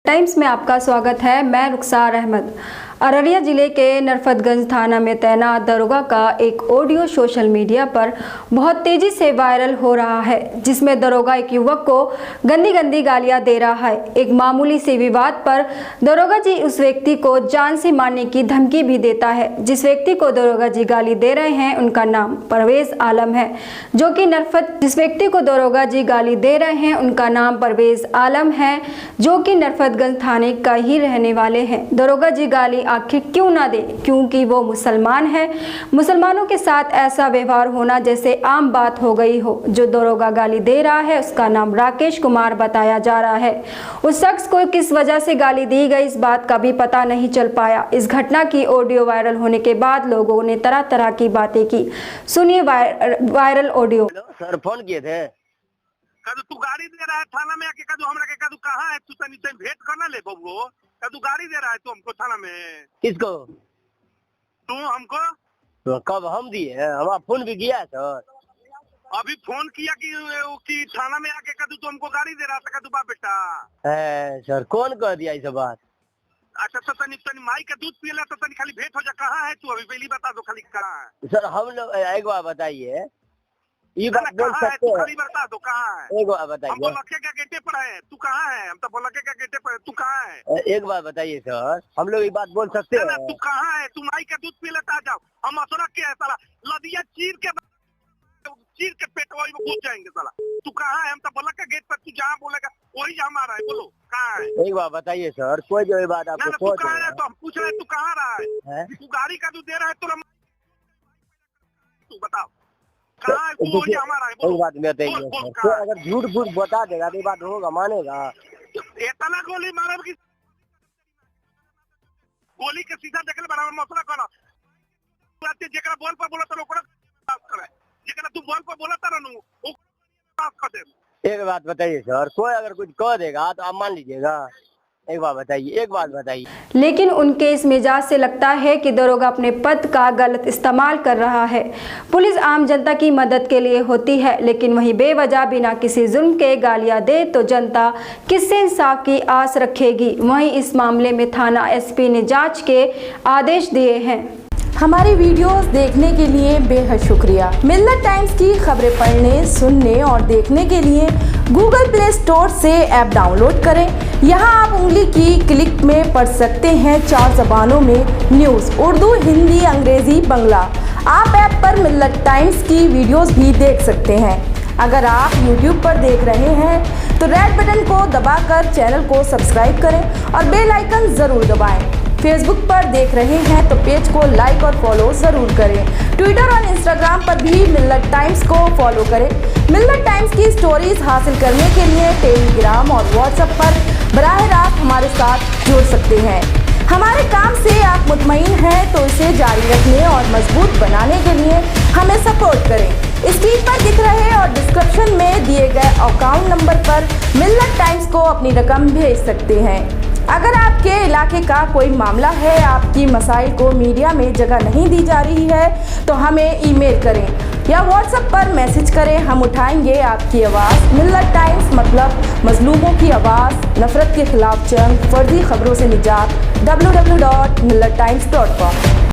Times में आपका स्वागत है। मैं रुखसार अहमद। अररिया जिले के नरफतगंज थाना में तैनात दरोगा का एक ऑडियो सोशल मीडिया पर बहुत तेजी से वायरल हो रहा है, जिसमें दरोगा एक युवक को गंदी गंदी गालियां दे रहा है। एक मामूली से विवाद पर दरोगा जी उस व्यक्ति को जान से मारने की धमकी भी देता है। जिस व्यक्ति को दरोगा जी गाली दे रहे हैं उनका नाम परवेज आलम है, जो कि जिस व्यक्ति को दरोगा जी गाली दे रहे हैं उनका नाम परवेज आलम है, जो कि नरफतगंज थाने का ही रहने वाले हैं। दरोगा जी गाली आखिर क्यों ना दे, क्योंकि वो मुसलमान है। मुसलमानों के साथ ऐसा व्यवहार होना जैसे आम बात हो गई हो। जो दरोगा गाली दे रहा है उसका नाम राकेश कुमार बताया जा रहा है। उस शख्स को किस वजह से गाली दी गई इस बात का भी पता नहीं चल पाया। इस घटना की ऑडियो वायरल होने के बाद लोगों ने तरह तरह की बातें की। सुनिए वायरल ऑडियो। सर फोन किए थे। कदू तू गाड़ी दे रहा है थाना में आके, कदू हमरा के कदू कहाँ है, तू तनी भेंट करना ले बबुओ। कदू गाड़ी दे रहा है तू हमको थाना में। किसको? तू हमको? तो कब हम दिए? हमारा फोन भी किया है सर। अभी फोन किया कि थाना में आके कदू तू हमको गाड़ी दे रहा था। कदू बा बेटा है सर, कौन कह दिया ये सब बात? अच्छा तो तनी माई का दूध पियला तो तनी खाली भेंट हो जा। कहाँ है तू अभी पहली बता दो खाली कहाँ है। सर हम लोग एक बार बताइए, ये बात बोल कहाँ है सकते तू, हैं? खाली बता दो कहाँ है। एक बार हम बताइए। बोलके का गेटे पर है, तू कहाँ है? हम तो बोलके का गेटे पर है, तू कहाँ है? एक बार बताइए सर, हम लोग ये बात बोल सकते हैं? तू कहाँ है? तू माई का दूध पी लेता जाओ। हम असुरक के है साला, लदिया चीर के पेटवा में घुस जाएंगे साला। तू कहाँ है? हम तो बोला का गेट पर, तू जहाँ बोलेगा वही जहाँ आ रहा है। बोलो कहाँ है? एक बार बताइए सर, कोई जो ये बात आपको तू कहाँ है? तो हम पूछ रहे हैं तू कहाँ रहा है? तू गाड़ी का तू दे रहा है तू बताओ कहाँ है? तू वही जहाँ आ रहा है। एक बात बताइए सर, तो अगर झूठ फूट बता देगा तो ये बात होगा, मानेगा? इतना गोली मारे की गोली के सीधा देखले बराबर मसला करो। जेकरा बॉल पर बोला था ओकरा पास करे, जेकरा तू बॉल पर बोला था ना वो पास कर दे। एक बात बताइए सर, कोई अगर कुछ कह देगा तो आप मान लीजिएगा? एक बात बताइए, एक बात बताइए। लेकिन उनके इस मिजाज से लगता है कि दरोगा अपने पद का गलत इस्तेमाल कर रहा है। पुलिस आम जनता की मदद के लिए होती है, लेकिन वहीं बेवजह बिना किसी जुल्म के गालियां दे तो जनता किससे इंसाफ की आस रखेगी। वहीं इस मामले में थाना एसपी ने जांच के आदेश दिए हैं। हमारी वीडियोस देखने के लिए बेहद शुक्रिया। मिल्लत टाइम्स की खबरें पढ़ने, सुनने और देखने के लिए गूगल प्ले स्टोर से ऐप डाउनलोड करें। यहां आप उंगली की क्लिक में पढ़ सकते हैं 4 ज़बानों में न्यूज़, उर्दू, हिंदी, अंग्रेजी, बांग्ला। आप ऐप पर मिल्लत टाइम्स की वीडियोस भी देख सकते हैं। अगर आप YouTube पर देख रहे हैं तो रेड बटन को दबाकर चैनल को सब्सक्राइब करें और बेल आइकन ज़रूर दबाएं। फेसबुक पर देख रहे हैं तो पेज को लाइक और फॉलो ज़रूर करें। ट्विटर और इंस्टाग्राम पर भी मिल्लत टाइम्स को फॉलो करें। मिल्लत टाइम्स की स्टोरीज हासिल करने के लिए टेलीग्राम और व्हाट्सएप पर बराह रास्त हमारे साथ जुड़ सकते हैं। हमारे काम से आप मुतमईन हैं तो इसे जारी रखने और मजबूत बनाने के लिए हमें सपोर्ट करें। स्क्रीन पर दिख रहे और डिस्क्रिप्शन में दिए गए अकाउंट नंबर पर मिल्लत टाइम्स को अपनी रकम भेज सकते हैं। अगर आपके इलाके का कोई मामला है, आपकी मसाइल को मीडिया में जगह नहीं दी जा रही है तो हमें ईमेल करें या व्हाट्सएप पर मैसेज करें। हम उठाएंगे आपकी आवाज़। मिल्लत टाइम्स मतलब मजलूमों की आवाज़, नफरत के खिलाफ जंग, फर्जी खबरों से निजात। www.millattimes.com